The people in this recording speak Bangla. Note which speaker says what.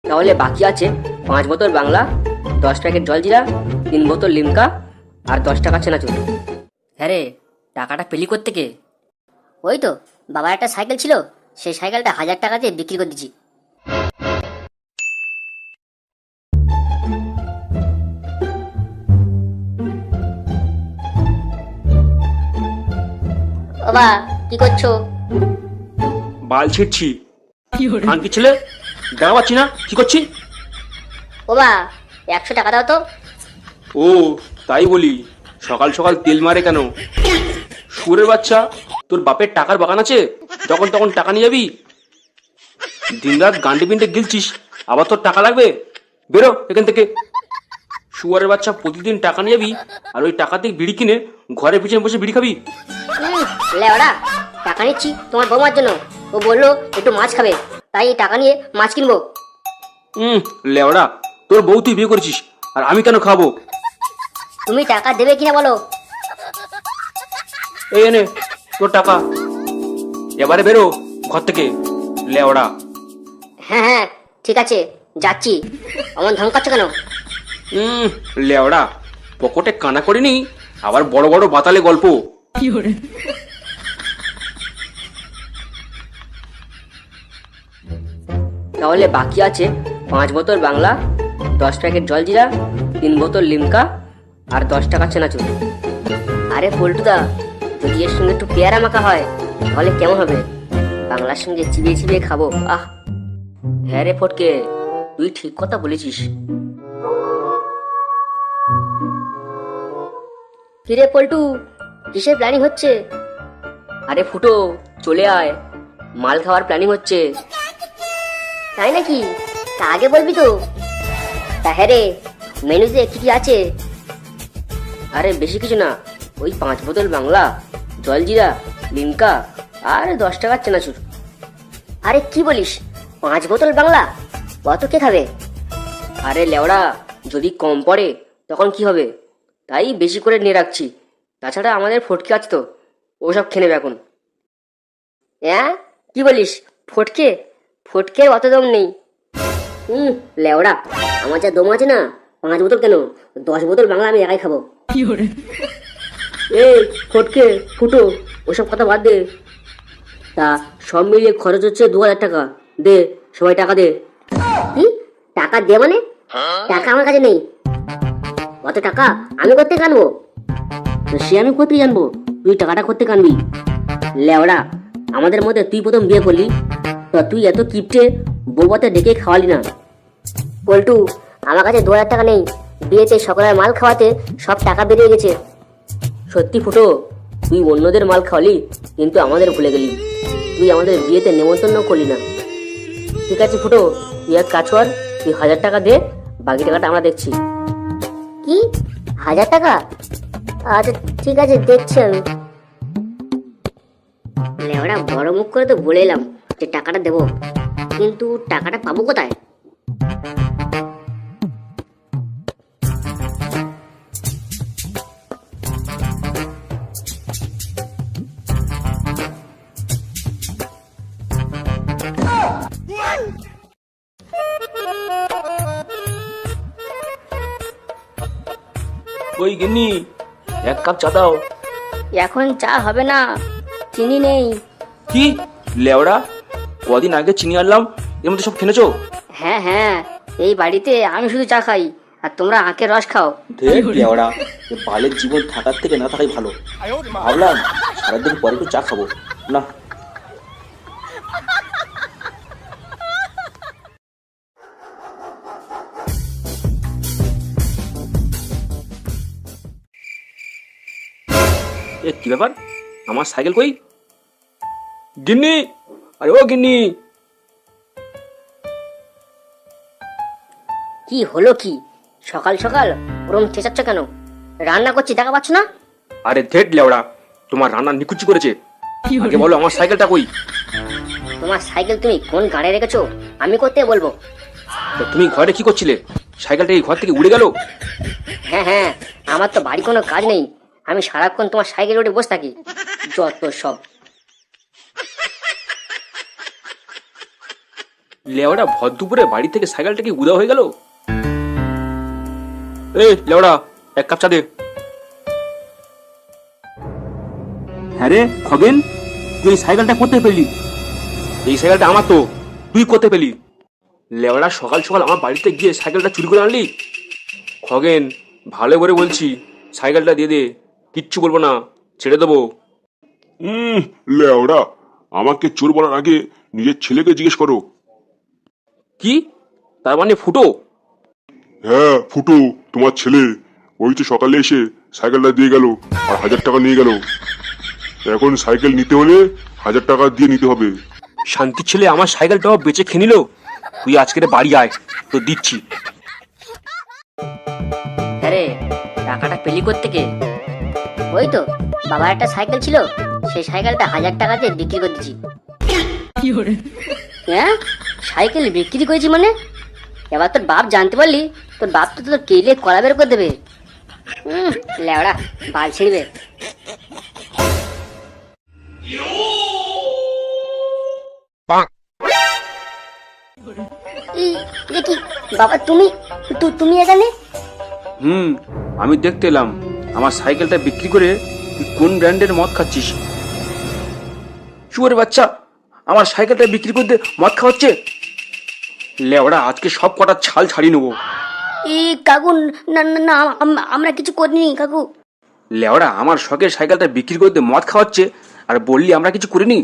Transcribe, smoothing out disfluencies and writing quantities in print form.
Speaker 1: তাহলে বাকি আছে 5 বোতল বাংলা, 10 প্যাকেট জলজিরা, 3 বোতল লিমকা আর 10 টাকা চেনাচুর। হ্যাঁ রে, টাকাটা পেলি কোত্থেকে?
Speaker 2: ওই তো বাবার একটা সাইকেল ছিল, সেই সাইকেলটা 1000 টাকা দিয়ে বিক্রি করে দিচ্ছি। বাবা কি করছো?
Speaker 3: বাল ছিটছি। আনকি ছেলে, দেখা পাচ্ছি না কি করছি?
Speaker 2: বাবা 100 টাকা দাও তো।
Speaker 3: ও তাই বলি, সকাল সকাল তেল মারে কেন? শুয়োরের বাচ্চা, তোর বাপের টাকার বাগান আছে, যখন তখন টাকা নিয়ে যাবি। দিনরাত গান্ডে পিন্ডে গিলছিস, আবার তোর টাকা লাগবে? বেরো এখান থেকে। শুয়ারের বাচ্চা, প্রতিদিন টাকা নিয়ে যাবি আর ওই টাকা দিয়ে বিড়ি কিনে ঘরের পিছনে বসে বিড়ি খাবি।
Speaker 2: লেওড়া, টাকা নিচ্ছি তোমার বৌমার জন্য। ও বললো একটু মাছ খাবে, তাই টাকা নিয়ে মাছ কিনবো।
Speaker 3: লেওড়া, তোর বউ তুই বিয়ে করেছিস, আর আমি কেন খাবো?
Speaker 2: তুমি টাকা দেবে কিনা বলো।
Speaker 3: এই এনে তোর টাকা, এবারে বেরো ঘর থেকে লেওড়া।
Speaker 2: হ্যাঁ হ্যাঁ ঠিক আছে, যাচ্ছি। অমন ধমকাচ্ছ কেন?
Speaker 3: লেওড়া, পকেটে কানা করিনি, আবার বড় বড় বাতালে গল্প।
Speaker 1: তাহলে বাকি আছে 5 বোতল বাংলা, 10 প্যাকেট জলজিরা, 3 বোতল লিমকা আর 10 টাকা চেনাচুর। আরে পল্টুদা, যদি এর সঙ্গে একটু পেয়ারা মাখা হয় তাহলে কেমন হবে? বাংলার সঙ্গে চিবিয়ে চিবিয়ে খাবো। আহ, হ্যাঁ রে ফটকে, তুই ঠিক কথা বলেছিস।
Speaker 2: কিরে পল্টু, কিসের প্ল্যানিং হচ্ছে?
Speaker 1: আরে ফুটো, চলে আয়, মাল খাওয়ার প্ল্যানিং হচ্ছে।
Speaker 2: তাই নাকি? তা আগে বলবি তো। তা হ্যাঁ রে, মেনুতে কি কি আছে?
Speaker 1: আরে বেশি কিছু না, ওই 5 বোতল বাংলা, জলজিরা, লিমকা আর 10 টাকার চেনাচুর।
Speaker 2: আরে কি বলিস, 5 বোতল বাংলা? অত কে খাবে?
Speaker 1: আরে লেওড়া, যদি কম পড়ে তখন কি হবে, তাই বেশি করে নিয়ে রাখছি। তাছাড়া আমাদের ফটকে আছে তো, ওসব খেয়ে নেবে এখন।
Speaker 2: হ্যাঁ কি বলিস? ফটকে? ফটকের অত দম নেই। লেওড়া, আমার যা দম আছে না, 5 বোতল কেন, 10 বোতল বাংলা আমি একাই খাবো।
Speaker 1: এই ফটকে, ফুটো, ওসব কথা বাদ দে। তা সব মিলিয়ে খরচ হচ্ছে 2000 টাকা। দে, সবাই টাকা দে।
Speaker 2: কি? টাকা দে মানে? টাকা আমার কাছে নেই। অত টাকা আমি করতে আনবো?
Speaker 1: তো সে আমি কোথায় জানবো, তুই টাকাটা করতে কানবি। লেওড়া, আমাদের মধ্যে তুই প্রথম বিয়ে করলি, তো তুই এত কিপটে বউবাতে ডেকে খাওয়ালি না।
Speaker 2: পল্টু, আমার কাছে 2000 টাকা নেই। বিয়েতে সকলের মাল খাওয়াতে সব টাকা বেরিয়ে গেছে।
Speaker 1: সত্যি ফুটো, তুই অন্যদের মাল খাওয়ালি কিন্তু আমাদের ভুলে গেলি। তুই আমাদের বিয়েতে নেমন্তন্ন করলি না। ঠিক আছে ফুটো, তুই এক কাজ কর, তুই 1000 টাকা দে, বাকি টাকাটা আমরা দেখছি।
Speaker 2: কি? 1000 টাকা? আচ্ছা ঠিক আছে, দেখছি আমি। লেওড়া, বড় মুখ করে তো বলে এলাম যে টাকাটা দেবো, কিন্তু টাকাটা পাবো কোথায়?
Speaker 3: ওই গিন্নি, এক কাপ চা দাও।
Speaker 2: এখন চা হবে না, চিনি নেই।
Speaker 3: কি লেওড়া, কদিন আগে চিনি আনলাম, এর মধ্যে সব খেনেছো?
Speaker 2: হ্যাঁ হ্যাঁ, এই বাড়িতে আমি শুধু চা খাই আর তোমরা আখের রস খাও।
Speaker 3: ধের লেওড়া, এই বালের জীবন থাকার থেকে না থাকাই ভালো। ভাবলাম সারাদিন পরে একটু চা খাবো, না। এ কি ব্যাপার, আমার সাইকেল কই? গিন্নি, আরে ও গিন্নি।
Speaker 2: কি হলো কি? সকাল সকাল ওরম চেঁচাচ্ছ কেন? রান্না করছি, দেখা পাচ্ছ না?
Speaker 3: আরে ধেট লেওড়া, তোমার রান্না নিকুচি করেছে। আগে বলো আমার সাইকেলটা কই?
Speaker 2: তোমার সাইকেল তুমি কোন গাড়ি রেখেছো আমি করতে বলবো?
Speaker 3: তো তুমি ঘরে কি করছিলে? সাইকেলটা এই ঘর থেকে উড়ে গেল।
Speaker 2: হ্যাঁ হ্যাঁ, আমার তো বাড়ি কোনো কাজ নেই, আমি সারাক্ষণ তোমার সাইকেল উঠে বসে থাকি। যত সব।
Speaker 3: লেওড়া ভর দুপুরে বাড়ি থেকে সাইকেলটা কি উদা হয়ে গেল? এই লেওড়া, এক কাপ চা দে। হ্যাঁ রে খগেন, তুই এই সাইকেলটা করতে পেলি? এই সাইকেলটা আমার তো, তুই করতে পেলি? লেওড়া সকাল সকাল আমার বাড়িতে গিয়ে সাইকেলটা চুরি করে আনলি? খগেন, ভালো করে বলছি, সাইকেলটা দিয়ে দে, কিচ্ছু বলবো না, ছেড়ে দেবো।
Speaker 4: লেওড়া, আমাকে চোর বলার আগে নিজের ছেলেকে জিজ্ঞেস করো।
Speaker 3: কি? তার মানে ফুটো?
Speaker 4: হ্যাঁ ফুটু, তোমার ছেলে। ওই তো সকালে এসে সাইকেলটা দিয়ে গেল আর 1000 টাকা নিয়ে গেল। এখন সাইকেল নিতে হলে 1000 টাকা দিয়ে নিতে হবে।
Speaker 3: শান্তির ছেলে আমার সাইকেলটাও বেঁচে খেয়ে নিল। তুই আজকের বাড়ি আয়, তো দিচ্ছি।
Speaker 2: আরে টাকাটা পেলি কোত্থেকে? ওই তো বাবার একটা সাইকেল ছিল, সেই সাইকেলটা 1000 টাকা দিয়ে বিক্রি করে দিচ্ছি। হ্যাঁ, সাইকেল বিক্রি করেছি মানে? এবার তোর বাপ জানতে পারলি, তোর বাপ তো তোর কেলে কলা বের করে দেবে। লেওড়া, বাল ছিঁড়বে। এ কি বাবা, তুমি তুমি এখানে?
Speaker 3: আমি দেখতে এলাম আমার সাইকেলটা বিক্রি করে তুই কোন ব্র্যান্ডের মদ খাচ্ছিস। চুয়ারে বাচ্চা, আমার সাইকেলটা বিক্রি করতে মদ খাওয়াচ্ছে। লেওড়া, আজকে সব কটা ছাল ছাড়িয়ে নেবো।
Speaker 2: কাকু, না না না, আমরা কিছু করিনি কাকু।
Speaker 3: লেওড়া, আমার শখের সাইকেলটা বিক্রি করতে মদ খাওয়াচ্ছে আর বললি আমরা কিছু করিনি?